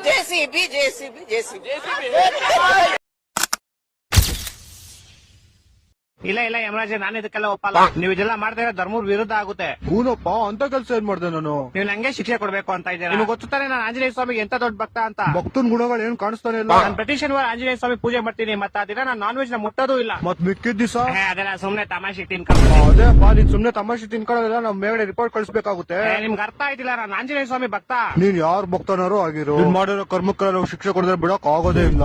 JCB JCB JCB ಇಲ್ಲ ಇಲ್ಲ ಯಮರಾಜ, ನಾನು ಇದಕ್ಕೆಲ್ಲ ಒಪ್ಪಲ್ಲ. ನೀವು ಇದೆಲ್ಲ ಮಾಡ್ತಾ ಇರೋ ಧರ್ಮದ ವಿರುದ್ಧ ಆಗುತ್ತೆ. ಹೂನಪ್ಪ, ಅಂತ ಕೆಲಸ ಏನ್ ಮಾಡ್ದೆ ನಾನು? ನೀವು ನಂಗೆ ಶಿಕ್ಷೆ ಕೊಡ್ಬೇಕು ಅಂತ ಇದ್ದೀರಾ. ನಿಮ್ಗೆ ಗೊತ್ತಾನೆ ನಾನು ಆಂಜನೇಯ ಸ್ವಾಮಿಗೆ ಎಂತ ದೊಡ್ಡ ಭಕ್ತ ಅಂತ. ಭಕ್ತನ್ ಗುಣಗಳು ಏನ್ ಕಾಣಿಸ್ತಾನೆ ಇಲ್ಲ. ನಾನು ಪ್ರತಿ ಶನಿವಾರ ಆಂಜನೇಯ ಸ್ವಾಮಿ ಪೂಜೆ ಮಾಡ್ತೀನಿ. ಮತ್ತೆ ಆ ದಿನ ನಾನು ನಾನ್ ವೆಜ್ ನ ಮುಟ್ಟೋದು ಇಲ್ಲ. ಮತ್ ಮಿಕ್ಕಿದ ದಿವಸ ಅದೆಲ್ಲ ಸುಮ್ನೆ ತಮಾಷೆ ತಿನ್ಕೊಂಡು. ಅದೇಪ್ಪ, ನೀನ್ ಸುಮ್ನೆ ತಮಾಷೆ ತಿನ್ಕೊಳ್ಳೋದಿಲ್ಲ, ನಮ್ ಮೇಗಡೆ ರಿಪೋರ್ಟ್ ಕಳಿಸ್ಬೇಕಾಗುತ್ತೆ. ನಿಮ್ಗೆ ಅರ್ಥ ಆಯ್ತಿಲ್ಲ, ನಾನು ಆಂಜನೇಯ ಸ್ವಾಮಿ ಭಕ್ತ. ನೀನ್ ಯಾರ್ ಭಕ್ತನಾರು ಆಗಿರೋ, ನೀನ್ ಮಾಡಿರೋ ಕರ್ಮಕ್ಕೆಲ್ಲ ಶಿಕ್ಷೆ ಕೊಡಿದ್ರೆ ಬಿಡಕ್ ಆಗೋದೇ ಇಲ್ಲ.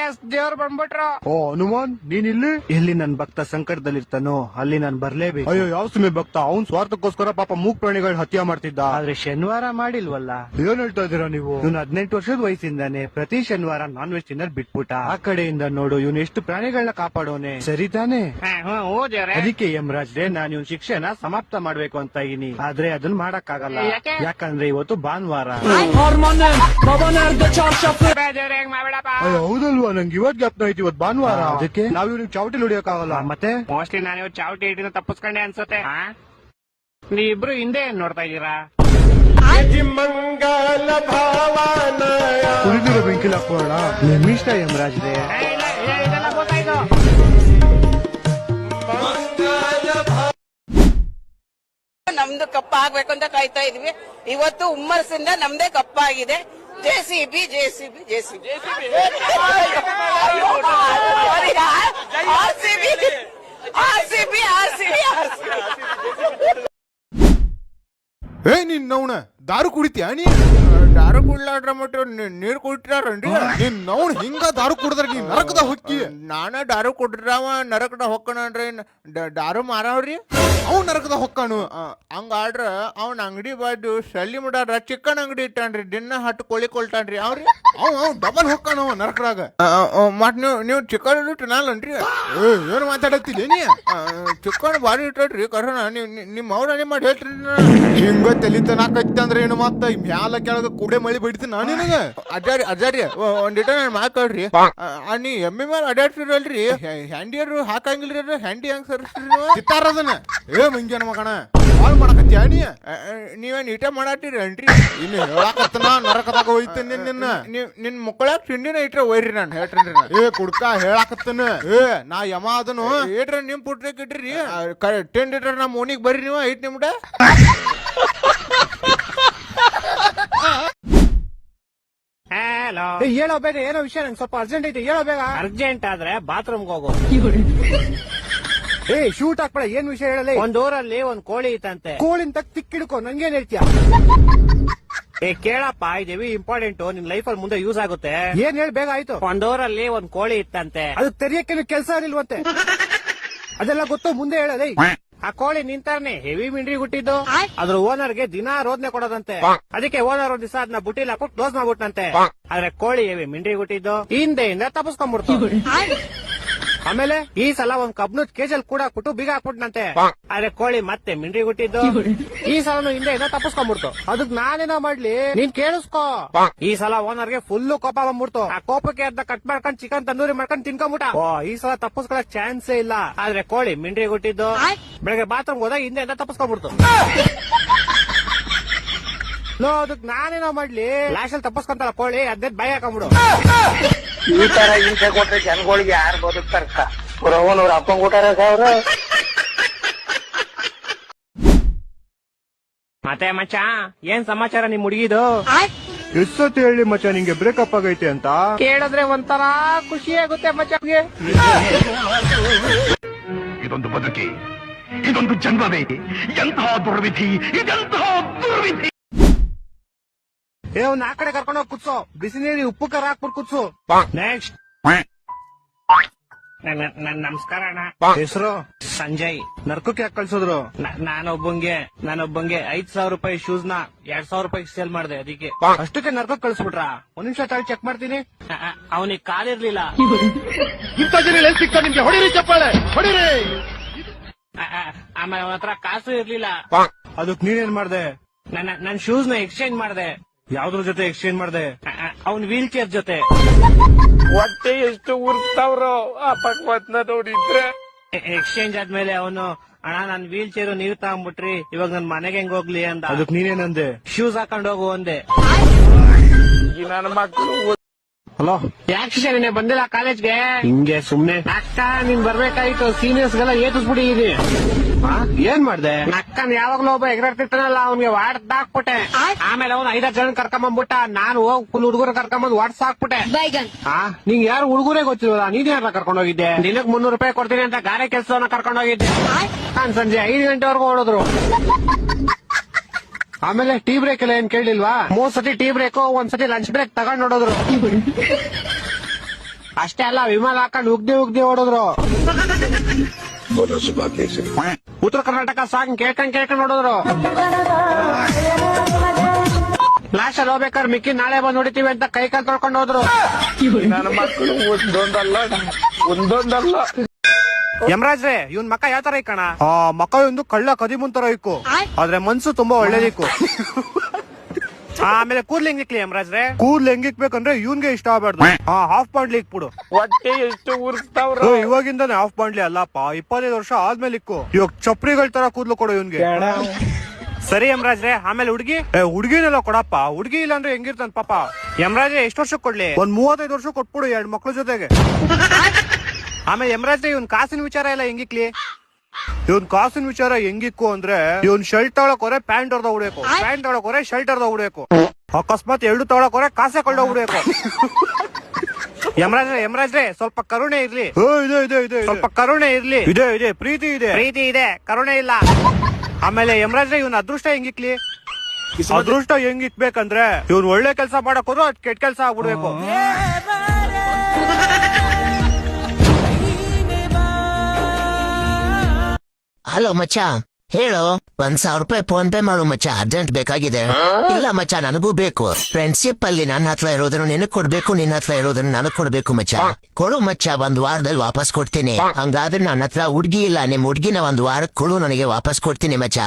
ಎಸ್, ದೇವ್ರು ಬಂದ್ಬಿಟ್ರು. ಓ ಹನುಮಾನ್, ನೀನ್ ಇಲ್ಲಿ? ಎಲ್ಲಿ ನನ್ ಭಕ್ತ ಸಂಕಟದಲ್ಲಿರ್ತಾನೋ ಅಲ್ಲಿ ನಾನು ಬರ್ಲೇಬೇಕು. ಅಯ್ಯೋ, ಯಾವ ಸುಮ್ಮನೆ ಭಕ್ತ? ಅವ್ನ್ ಸ್ವಾರ್ಥಕ್ಕೋಸ್ಕರ ಪಾಪ ಮೂಕ್ ಪ್ರಾಣಿಗಳನ್ನ ಹತ್ಯೆ ಮಾಡ್ತಿದ್ದ. ಆದ್ರೆ ಶನಿವಾರ ಮಾಡಿಲ್ವಲ್ಲ. ಏನ್ ಹೇಳ್ತಾ ಇದೀರಾ ನೀವು? ಇವ್ನು 18 ವರ್ಷದ ವಯಸ್ಸಿಂದಾನೆ ಪ್ರತಿ ಶನಿವಾರ ನಾನ್ ವೆಜ್ ತಿನ್ನೋದ್ ಬಿಟ್ಬಿಟ್ಟ. ಆ ಕಡೆಯಿಂದ ನೋಡು, ಇವ್ನು ಎಷ್ಟು ಪ್ರಾಣಿಗಳನ್ನ ಕಾಪಾಡೋನೆ. ಸರಿ ತಾನೆ? ಅದಕ್ಕೆ ಯಮರಾಜ್ರೆ, ನಾನು ಇವ್ನ ಶಿಕ್ಷೆನ ಸಮಾಪ್ತ ಮಾಡ್ಬೇಕು ಅಂತ ಇದೀನಿ. ಆದ್ರೆ ಅದನ್ನ ಮಾಡಕ್ಕಾಗಲ್ಲ. ಯಾಕಂದ್ರೆ ಇವತ್ತು ಭಾನುವಾರ. ಅಯ್ಯೋ ಹೌದಲ್ವಾ, ನಂಗೆ ಇವತ್ ಜ್ಞಾಪನ ಐತಿ, ಇವತ್ ಭಾನುವಾರ. ಅದಕ್ಕೆ ನಾವ್ ಇವ್ನಿಗೆ ಚಾವಟಿ ಹೊಡಿಯಕ್ಕಾಗಲ್ಲ. ಮತ್ತೆ ಮೋಸ್ಟ್ಲಿ ನಾನು ಇವತ್ತು ಚಾವಟಿ ಹಿಟ್ಟಿನ ತಪ್ಪಿಸ್ಕೊಂಡೆ ಅನ್ಸುತ್ತೆ. ನೀವಿಬ್ರು ಹಿಂದೆ ಏನ್ ನೋಡ್ತಾ ಇದ್ದೀರಾ? ಕುಡಿದಿರೋ ಬೆಂಕಿಲ್ ಹಾಕೋಣ. ನಿಮ್ಮಿಷ್ಟ ಯಮರಾಜ್ರೆ. ಇದೆಲ್ಲ ಗೊತ್ತಾಯ್ತು. ನಮ್ದು ಕಪ್ಪ ಆಗ್ಬೇಕು ಅಂತ ಕಾಯ್ತಾ ಇದ್ವಿ. ಇವತ್ತು ಹುಮ್ಮಸ್ಸಿಂದ ನಮ್ದೇ ಕಪ್ಪ ಆಗಿದೆ. JCB JCB JCB RCB RCB ಏ ನಿನ್ ನವ್ನ ದಾರು ಕುಡಿತೀಯ? ನೀ ದಾರು ಕುಡ್ಲಾಡ್ರ ಮಟ್ಟ ನೀರ್ ಕುಡಿತಾರನ್ರಿ? ನಿನ್ ನವ್ನ ಹಿಂಗ ದಾರು ಕುಡಿದ್ರ ನೀನ್ ನರಕದ ಹೊಕ್ಕಿ. ನಾನ ದಾರು ಕುಡ್ರಾವ ನರಕದ ಹೊಕ್ಕನನ್ರಿ. ದಾರು ಮಾರವ್ರಿ ಅವ್ ನರಕದ ಹೊಕ್ಕನು. ಹಂಗಾಡ್ರ ಅವ್ನ ಅಂಗಡಿ ಬಾಜು ಸಲ್ಲಿ ಮುಡಾರ ಚಿಕನ್ ಅಂಗಡಿ ಇಟ್ಟಾನ್ರಿ. ದಿನ ಹಟ್ಟು ಕೋಳಿ ಕೊಲ್ತಾನ್ರಿ ಅವ್ರಿ. ಅವ್ ಡಬಲ್ ಹೊಕ್ಕನವ ನರಕದಾಗ. ಮತ್ ನೀವು ಚಿಕನ್ ತಿನ್ನಲ್ಲನ್ರಿ? ಏನ್ ಮಾತಾಡತ್ತೀರಿ ನೀ? ಚಿಕನ್ ಬಾರಿ ಇಟ್ಟಾಡ್ರಿ ಕರೋಣ. ನಿಮ್ ಅವ್ರ ಮಾಡಿ ಹೇಳ್ತೀರಿ. ಹಿಂಗ ತಲಿತನಾಕೈತಿ ಅಂದ್ರೆ ಏನು ಮಾತ ಮ್ಯಾಲ ಕೆಳಗ ಕೂಡೆ ಮಳಿ ಬಿಡ್ತೀನಿ ನಾನು ನಿನಗ. ಅಜಾರಿ ಒಂದಿಟ ನನ್ ಮಾತಾಡ್ರಿ. ನೀ ಎಮ್ಮೆ ಮೇಲೆ ಅಡ್ಯಾಡ್ತಿರಲ್ರಿ, ಹ್ಯಾಂಡಿಯರು ಹಾಕಂಗಿಲ್ರಿ. ಹ್ಯಾಂಡಿ ಹೆಂಗ್ ಸರ್ತಾರ ಅದನ್ನ? ಏ ಮಂಗ್ಯನ ಮಗಣ, ಬಾಳ್ ಮಾಡಕತ್ತೀಯ ನೀ? ನೀವೇನ್ ಈಟ ಮಾಡಾಟಿರಿ ಅನ್ರಿ? ಇನ್ನು ಹೇಳಾಕತ್ತನ ನರಕದಾಗ ಹೋಯ್ತೇನೆ ನಿನ್ನ. ನಿನ್ ಮಕ್ಕಳಾಗ ತಿಂಡಿನ ಇಟ್ರೆ ಒಯ್ರಿ ನಾನು ಹೇಳ್ತೇನ್ರಿ. ಏ ಕುಡ್ಕ ಹೇಳಾಕತ್ತನ. ನಾ ಯಮ ಅದನು ಏಟ್ರ ನಿಮ್ ಪುಟ್ರಕ್ ಇಟ್ರಿ. ಟೆಂಡ್ ಇಟ್ರ ನಮ್ ಓಣಿಗ್ ಬರ್ರಿ ನೀವು. ಐಟ್ ನಿಮ್ಡ ಹೇಳೋ ಬೇಗ. ಏನೋ ವಿಷಯ ನಂಗೆ ಸ್ವಲ್ಪ ಅರ್ಜೆಂಟ್ ಐತೆ, ಹೇಳೋ ಬೇಗ. ಅರ್ಜೆಂಟ್ ಆದ್ರೆ ಬಾತ್ರೂಮ್ಗೆ ಹೋಗೋ. ಏ ಶೂಟ್ ಹಾಕ್ಬೇಡ, ಏನ್ ವಿಷಯ ಹೇಳಲಿ? ಒಂದ್ ಊರಲ್ಲಿ ಒಂದ್ ಕೋಳಿ ಇತ್ತಂತೆ. ಕೋಳಿನ ತಿಕ್ಕಿಡ್ಕೊ, ನಂಗೇನ್ ಹೇಳ್ತೀಯ? ಏ ಕೇಳಪ್ಪ, ಇದೇವಿ ಇಂಪಾರ್ಟೆಂಟ್, ನಿನ್ ಲೈಫ್ ಅಲ್ಲಿ ಮುಂದೆ ಯೂಸ್ ಆಗುತ್ತೆ. ಏನ್ ಹೇಳಿ ಬೇಗ ಆಯ್ತು. ಒಂದ್ ಊರಲ್ಲಿ ಒಂದ್ ಕೋಳಿ ಇತ್ತಂತೆ. ಅದು ತೆರಿಯಕ್ಕೆ ಕೆಲಸ ಇಲ್ವಂತೆ. ಅದೆಲ್ಲ ಗೊತ್ತು, ಮುಂದೆ ಹೇಳಲೇ. ಆ ಕೋಳಿ ನಿಂತಾರನೆ ಹೆವಿ ಮಿಂಡ್ರಿ ಹುಟ್ಟಿದ್ದು. ಅದ್ರ ಓನರ್ಗೆ ದಿನಾ ರೋದನೆ ಕೊಡೋದಂತೆ. ಅದಕ್ಕೆ ಓನರ್ ಒಂದ್ ದಿವಸ ಅದನ್ನ ಬುಟ್ಟಿಲ್ ಹಾಕ್ಬಿಟ್ಟು ಕ್ಲೋಸ್ ಮಾಡ್ಬಿಟ್ಟಂತೆ. ಆದ್ರೆ ಕೋಳಿ ಹೆವಿ ಮಿಂಡ್ರಿ ಹುಟ್ಟಿದ್ದು ಹಿಂದೆಯಿಂದ ತಪ್ಪಿಸ್ಕೊಂಡ್ಬಿಡ್ತು. ಆಮೇಲೆ ಈ ಸಲ ಒಂದ್ ಕಬ್ನದ್ ಕೇಜಲ್ ಕೂಡ ಹಾಕ್ಬಿಟ್ಟು ಬೀಗ ಹಾಕ್ಬಿಟ್ನಂತೆ. ಆದ್ರೆ ಕೋಳಿ ಮತ್ತೆ ಮಿಂಡ್ರಿ ಹುಟ್ಟಿದ್ದು ಈ ಸಲನು ಹಿಂದೆಯಿಂದ ತಪ್ಪಿಸ್ಕೊಂಡ್ಬಿಡ್ತು. ಅದಕ್ ನಾನೇನೋ ಮಾಡ್ಲಿ, ನೀನ್ ಕೇಳಿಸ್ಕೋ. ಈ ಸಲ ಓನರ್ಗೆ ಫುಲ್ ಕೋಪ ಬಂದ್ಬಿಡ್ತು. ಆ ಕೋಪಕ್ಕೆ ಅದ್ನ ಕಟ್ ಮಾಡ್ಕೊಂಡ್ ಚಿಕನ್ ತಂದೂರಿ ಮಾಡ್ಕೊಂಡ್ ತಿನ್ಕೊಂಡ್ಬಿಟ್ಟ. ಈ ಸಲ ತಪ್ಪಿಸ್ಕೊಳಕ್ ಚಾನ್ಸೇ ಇಲ್ಲ. ಆದ್ರೆ ಕೋಳಿ ಮಿಂಡ್ರಿ ಹುಟ್ಟಿದ್ದು ಬೆಳಗ್ಗೆ ಬಾತ್ರೂಮ್ ಹೋದಾಗ ಹಿಂದೆಯಿಂದ ತಪ್ಪಿಸ್ಕೊಂಡ್ಬಿಡ್ತು. ಅದಕ್ ನಾನೇನೋ ಮಾಡ್ಲಿ, ಲಾಸ್ಟ್ ಅಲ್ಲಿ ತಪ್ಪಿಸ್ಕೊಂತಲ್ಲ ಕೋಳಿ, ಅದೇ ಭಯ ಹಾಕೊಂಡ್ಬಿಡು. ಈ ತರ ಹಿಂಸೆ ಕೊಟ್ರೆ ಜನಗಳಿಗೆ ಯಾರು ಬದುಕ್ತಾರ? ಅವ್ರ ಅಪ್ಪಂಗ್ ಕೊಟ್ಟಾರ ಅವ್ರ. ಮತ್ತೆ ಮಚ್ಚ, ಏನ್ ಸಮಾಚಾರ ನಿಮ್ ಹುಡುಗಿದು? ಎಷ್ಟೊತ್ತು ಹೇಳಿ ಮಚ್ಚ ನಿಂಗೆ ಬ್ರೇಕಪ್ ಆಗೈತೆ ಅಂತ? ಕೇಳಿದ್ರೆ ಒಂಥರ ಖುಷಿ ಆಗುತ್ತೆ ಮಚ್ಚಗೆ. ಇದೊಂದು ಬದುಕಿ, ಇದೊಂದು ಜನ್ಮವೇ, ಎಂತಹ ದುರ್ವಿಧಿ, ಇದೆಂತಹ ದುರ್ವಿಧಿ. ಆ ಕಡೆ ಕರ್ಕೊಂಡೋಗಿ ಕುತ್ಸೋ, ಬಿಸಿ ನೀರಿ ಉಪ್ಪು ಖಾರ ಹಾಕ್ಬಿಟ್ಟು ಕುತ್ಸು. ನೆಕ್ಸ್ಟ್. ನಮಸ್ಕಾರ ಅಣ್ಣ. ಹೆಸರು ಸಂಜಯ್. ನರ್ಕಕ್ಕೆ ಯಾಕೆ ಕಳ್ಸಿದ್ರು? ನಾನೊಬ್ಬಂಗೆ 5,000 ರೂಪಾಯಿ ಶೂಸ್ ನ 2,000 ರೂಪಾಯಿ ಸೇಲ್ ಮಾಡಿದೆ. ಅದಕ್ಕೆ ಅಷ್ಟಕ್ಕೆ ನರ್ಕಕ್ಕೆ ಕಳ್ಸ್ಬಿಟ್ರ? ಒಂದ್ ನಿಮಿಷ ತಾಳಿ ಚೆಕ್ ಮಾಡ್ತೀನಿ. ಅವನಿಗೆ ಕಾಲಿರ್ಲಿಲ್ಲ. ಇಂಥ ಜನ ಸಿಗ್ತಾ ನಿಮ್ಗೆ? ಹೊಡಿರಿ ಚಪ್ಪಾಳೆ, ಹೊಡಿರಿ. ಆಮೇಲೆ ಅವನ ಹತ್ರ ಕಾಸು ಇರ್ಲಿಲ್ಲ. ಅದಕ್ ನೀನೇನ್ ಮಾಡ್ದೆ? ನನ್ ಶೂಸ್ ನ ಎಕ್ಸ್ಚೇಂಜ್ ಮಾಡ್ದೆ. ಯಾವ್ದ್ರ ಜೊತೆ ಎಕ್ಸ್ಚೇಂಜ್ ಮಾಡ್ದೆ? ಅವನ್ ವೀಲ್ ಚೇರ್ ಜೊತೆ. ಹೊಟ್ಟೆ ಎಷ್ಟು ಉರ್ತಾವ್ರೋ ಆ ಪಕ್ವತ್ನ ನೋಡಿದ್ರೆ. ಎಕ್ಸ್ಚೇಂಜ್ ಆದ್ಮೇಲೆ ಅವನು, ಅಣ್ಣ ನನ್ ವೀಲ್ ಚೇರ್ ನೀವ್ ತಗೊಂಡ್ಬಿಟ್ರಿ, ಇವಾಗ ನನ್ ಮನೆಗೆ ಹೆಂಗ್ ಹೋಗ್ಲಿ ಅಂದ. ಅದಕ್ ನೀನೇನಂದೆ? ಶೂಸ್ ಹಾಕೊಂಡ್ ಹೋಗು ಅಂದೆ. ಈ ನನ್ನ ಮಕ್ಕಳು ಹಲೋ, ಯಾಕೆ ನೀನೆ ಬಂದಿಲ್ಲ ಕಾಲೇಜ್ಗೆ? ಹಿಂಗೆ ಸುಮ್ನೆ ಅಕ್ಕ ನೀನ್ ಬರ್ಬೇಕಾಯ್ತು. ಸೀನಿಯರ್ಸ್ ಗೆಲ್ಲ ಏತಿಸ್ಬಿಟ್ಟಿದೀನಿ. ಏನ್ ಮಾಡ್ದೆ? ಅಕ್ಕನ್ ಯಾವಾಗ್ಲೂ ಒಬ್ಬ ಎಗರಾಡ್ತಿರ್ತಾನಲ್ಲ, ಅವ್ನಿಗೆ ವಾಡ್ದಾಕ್ಬಿಟ್ಟೆ. ಆಮೇಲೆ ಅವ್ನು 5 ಜನ ಕರ್ಕೊಂಬಂದ್ಬಿಟ್ಟ. ನಾನು ಹೋಗ್ ಫುಲ್ ಹುಡುಗರು ಕರ್ಕೊಂಬಂದ್ ವಾಡ್ಸ್ ಹಾಕ್ಬಿಟ್ಟೆ. ನಿಂಗೆ ಯಾರು ಹುಡುಗರೇ ಗೊತ್ತಿಲ್ವಲ್ಲ, ನೀನ್ ಯಾರ ಕರ್ಕೊಂಡೋಗಿದ್ದೆ? ದಿನಕ್ಕೆ 300 ರೂಪಾಯಿ ಕೊಡ್ತೀನಿ ಅಂತ ಗಾರೆ ಕೆಲ್ಸವನ್ನ ಕರ್ಕೊಂಡೋಗಿದ್ದೆ. ನಾನ್ ಸಂಜೆ 5 ಗಂಟೆವರೆಗೂ ಓಡಿದ್ರು. ಆಮೇಲೆ ಟೀ ಬ್ರೇಕ್ ಎಲ್ಲ ಏನ್ ಕೇಳಿಲ್ವಾ? 3 ಸತಿ ಟೀ ಬ್ರೇಕ್, 1 ಸತಿ ಲಂಚ್ ಬ್ರೇಕ್ ತಗೊಂಡ್ ನೋಡಿದ್ರು. ಅಷ್ಟೇ ಅಲ್ಲ, ವಿಮಾನ ಹಾಕೊಂಡು ಉಗ್ದಿ ಓಡಿದ್ರು. ಉತ್ತರ ಕರ್ನಾಟಕ ಸಾಂಗ್ ಕೇಳ್ಕೊಂಡ್ ನೋಡಿದ್ರು. ಲಾಸ್ಟ್ ಅಲ್ಲಿ ಹೋಗ್ಬೇಕಾದ್ರೆ ಮಿಕ್ಕಿ ನಾಳೆ ಬಂದ್ ನೋಡಿತೀವಿ ಅಂತ ಕೈ ಕಾಲ್ ತೊಳ್ಕೊಂಡು ಹೋದ್ರು. ನನ್ನ ಮಕ್ಕಳು ಒಂದೊಂದಲ್ಲ ಯಮರಾಜ್ರೆ, ಇವನ್ ಮಕ್ಕ ಯಾವ ತರ ಇಕ್ಕಣ? ಮಕ್ಕ ಒಂದು ಕಳ್ಳ ಕದಿಮುನ್ ತರ ಇಕ್ಕು, ಆದ್ರೆ ಮನ್ಸು ತುಂಬಾ ಒಳ್ಳೇದಿಕ್ಕು. ಆಮೇಲೆ ಕೂದ್ಲು ಹೆಂಗಿಕ್ಲಿ ಯಮರಾಜ್ರೆ? ಕೂದ್ಲು ಹೆಂಗಿಕ್ಬೇಕಂದ್ರೆ ಇವನ್ಗೆ ಇಷ್ಟ ಆಗ್ಬಾರ್ದು. ಹಾಫ್ ಬಾಂಡ್ಲಿ ಇಕ್ಬಿಡು. ಹೊಟ್ಟೆ ಎಷ್ಟು ಉರ್ಸ್ತಾವ್ರ. ಇವಾಗಿಂದಾನೆ ಹಾಫ್ ಬಾಂಡ್ಲಿ ಅಲ್ಲಪ್ಪ, 25 ವರ್ಷ ಆದ್ಮೇಲೆ ಇಕ್ಕು. ಇವಾಗ ಚಪ್ರಿಗಳ ತರ ಕೂದ್ಲು ಕೊಡು ಇವನ್ಗೆ. ಸರಿ ಯಮರಾಜ್ರೆ. ಆಮೇಲೆ ಹುಡ್ಗಿನೆಲ್ಲ ಕೊಡಪ್ಪ. ಹುಡ್ಗಿ ಇಲ್ಲ ಅಂದ್ರೆ ಹೆಂಗಿರ್ತಾನ ಪಾಪ. ಯಮರಾಜ್ರೆ ಎಷ್ಟು ವರ್ಷಕ್ಕೆ ಕೊಡ್ಲಿ? 35 ವರ್ಷ ಕೊಟ್ಬಿಡು 2 ಮಕ್ಳ ಜೊತೆಗೆ. ಆಮೇಲೆ ಯಮರಾಜ್ರೆ, ಇವನ್ ಕಾಸಿನ ವಿಚಾರ ಎಲ್ಲ ಹೆಂಗಿಕ್ಲಿ? ಇವನ್ ಕಾಸಿನ ವಿಚಾರ ಹೆಂಗಿಕ್ಕು ಅಂದ್ರೆ, ಇವನ್ ಶರ್ಟ್ ತಗೊಳಕ್ ಹೋದ್ರೆ ಪ್ಯಾಂಟ್ ಹೊಡೆದ ಉಡ್ಬೇಕು, ಪ್ಯಾಂಟ್ ತಗೊಳಕ್ ಹೋದ್ರೆ ಶರ್ಟ್ ಹೊಡೆದ ಉಡ್ಬೇಕು, ಅಕಸ್ಮಾತ್ 2 ತಗೊಳಕ್ ಹೋದ್ರೆ ಕಾಸೆ ಕೊಳ್ಳೋ ಉಡ್ಬೇಕು. ಯಮರಾಜ್ರೆ ಸ್ವಲ್ಪ ಕರುಣೆ ಇರ್ಲಿ. ಸ್ವಲ್ಪ ಕರುಣೆ ಇರ್ಲಿ. ಇದೆ ಪ್ರೀತಿ ಇದೆ, ಕರುಣೆ ಇಲ್ಲ. ಆಮೇಲೆ ಯಮರಾಜ್ರೆ, ಇವನ್ ಅದೃಷ್ಟ ಹೆಂಗಿಕ್ಲಿ? ಅದೃಷ್ಟ ಹೆಂಗಿಕ್ಬೇಕಂದ್ರೆ, ಇವನ್ ಒಳ್ಳೆ ಕೆಲ್ಸ ಮಾಡಕ್ ಹೋದ್ರು ಅದ್ ಕೆಟ್ಟ ಕೆಲ್ಸ ಆಗ್ಬಿಡ್ಬೇಕು. ಹಲೋ ಮಚ್ಚ, ಹೇಳು. 1,000 ರೂಪಾಯಿ ಫೋನ್ ಪೇ ಮಾಡು ಮಚ್ಚ, ಅರ್ಜೆಂಟ್ ಬೇಕಾಗಿದೆ. ಇಲ್ಲ ಮಚ್ಚ, ನನಗೂ ಬೇಕು. ಫ್ರೆಂಡ್ಶಿಪ್ ಅಲ್ಲಿ ನನ್ನ ಹತ್ರ ಇರೋದನ್ನು ನಿನಗ್ ಕೊಡ್ಬೇಕು, ನಿನ್ನ ಹತ್ರ ಇರೋದನ್ನು ನನಗ್ ಕೊಡ್ಬೇಕು ಮಚ್ಚ. ಕೊಡು ಮಚ್ಚ, 1 ವಾರದಲ್ಲಿ ವಾಪಸ್ ಕೊಡ್ತೀನಿ. ಹಂಗಾದ್ರೆ ನನ್ನ ಹತ್ರ ಹುಡ್ಗಿ ಇಲ್ಲ, ನಿಮ್ ಹುಡ್ಗಿನ 1 ವಾರಕ್ಕೆ ಕೊಡು, ನನಗೆ ವಾಪಸ್ ಕೊಡ್ತೀನಿ ಮಚ್ಚ.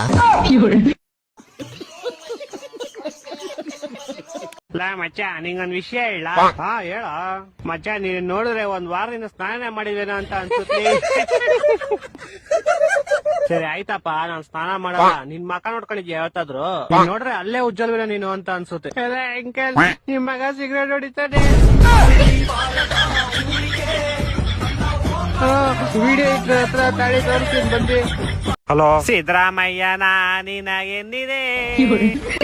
ಮಚ್ಚ, ನಿಂಗೊಂದ್ ವಿಷಯ ಹೇಳ? ಹೇಳ ಮಚ್ಚ. ನೀನ್ ನೋಡಿದ್ರೆ 1 ವಾರದಿಂದ ಸ್ನಾನ ಮಾಡಿದೇನೋ ಅಂತ ಅನ್ಸುತ್ತೆ. ಸರಿ ಆಯ್ತಪ್ಪ, ನಾನ್ ಸ್ನಾನ ಮಾಡಲ್ಲ. ನಿನ್ ಮಕ ನೋಡ್ಕೊಂಡಿದ್ಯಾ ಯಾವತ್ತಾದ್ರು? ನೋಡ್ರೆ ಅಲ್ಲೇ ಉಜ್ಜಲ್ವೇನ ನೀನು ಅಂತ ಅನ್ಸುತ್ತೆ. ಅಂಕಲ್, ನಿಮ್ ಮಗ ಸಿಗರೇಟ್ ಹೊಡಿತಾನೆ. ವಿಡಿಯೋ ಇಟ್ರ ಹತ್ರ ತಾಳಿ ತೋರಿಸ್ತೀನಿ ಬಂದಿ. ಹಲೋ ಸಿದ್ದರಾಮಯ್ಯನ ನಿನಗೆಂದಿದೆ,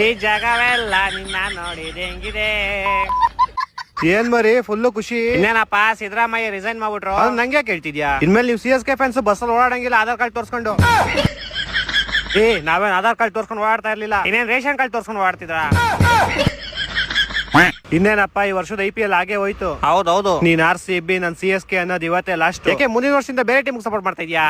ಈ ಜಗವೆಲ್ಲ ನಿನ್ನ ನೋಡಿದೆ ಹೆಂಗಿದೆ. ಏನ್ ಮರಿ ಫುಲ್ಲು ಖುಷಿ? ಇನ್ನೇನಪ್ಪ, ಸಿದ್ದರಾಮಯ್ಯ ರಿಸೈನ್ ಮಾಡ್ಬಿಟ್ರು. ನಂಗೆ ಕೇಳ್ತಿದ್ಯಾ? ಇನ್ಮೇಲೆ ನೀವು CSK ಫ್ಯಾನ್ಸ್ ಬಸ್ಸಲ್ಲಿ ಓಡಾಡಂಗಿಲ್ಲ ಆಧಾರ್ ಕಾರ್ಡ್ ತೋರ್ಸ್ಕೊಂಡು. ನಾವೇನ್ ಆಧಾರ್ ಕಾರ್ಡ್ ತೋರ್ಸ್ಕೊಂಡು ಓಡಾಡ್ತಾ ಇರ್ಲಿಲ್ಲ, ಇನ್ನೇನ್ ರೇಷನ್ ಕಾರ್ಡ್ ತೋರ್ಸ್ಕೊಂಡು ಓಡಾಡ್ತಿದ್ರ? ಇನ್ನೇನಪ್ಪ, ಈ ವರ್ಷದ IPL ಆಗೇ ಹೋಯ್ತು. ಹೌದೌದು, ನೀನ್ RCB, ನನ್ CSK ಅನ್ನೋದು ಇವತ್ತೇ ಲಾಸ್ಟ್. ಯಾಕೆ ಮುಂದಿನ ವರ್ಷದಿಂದ ಬೇರೆ ಟೀಮ್ ಸಪೋರ್ಟ್ ಮಾಡ್ತಾ ಇದ್ಯಾ?